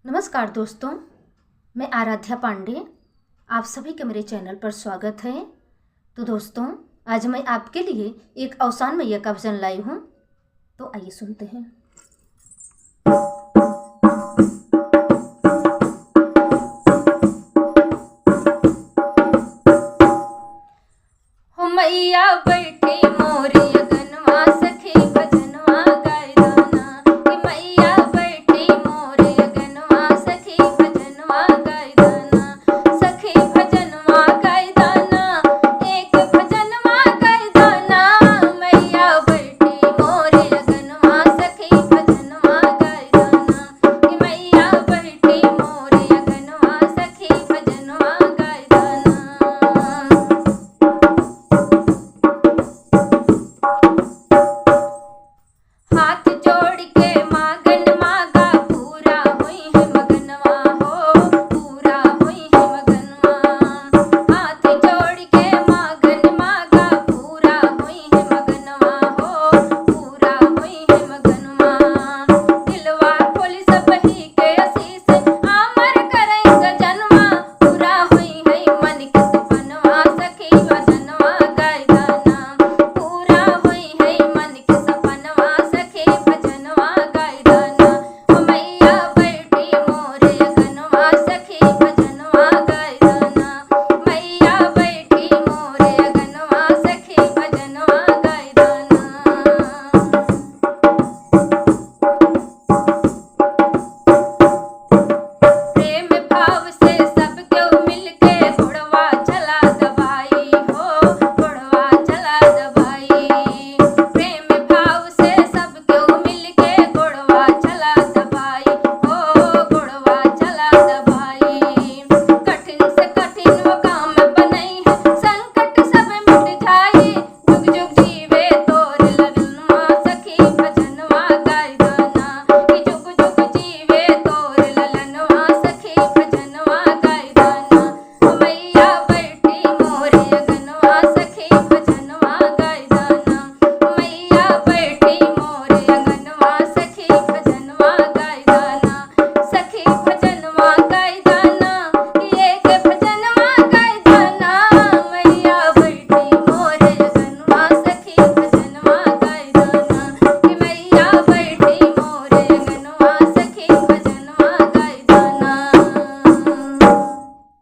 नमस्कार दोस्तों, मैं आराध्या पांडे। आप सभी का मेरे चैनल पर स्वागत है। तो दोस्तों, आज मैं आपके लिए एक अवसान मैया का भजन लाई हूँ। तो आइए सुनते हैं।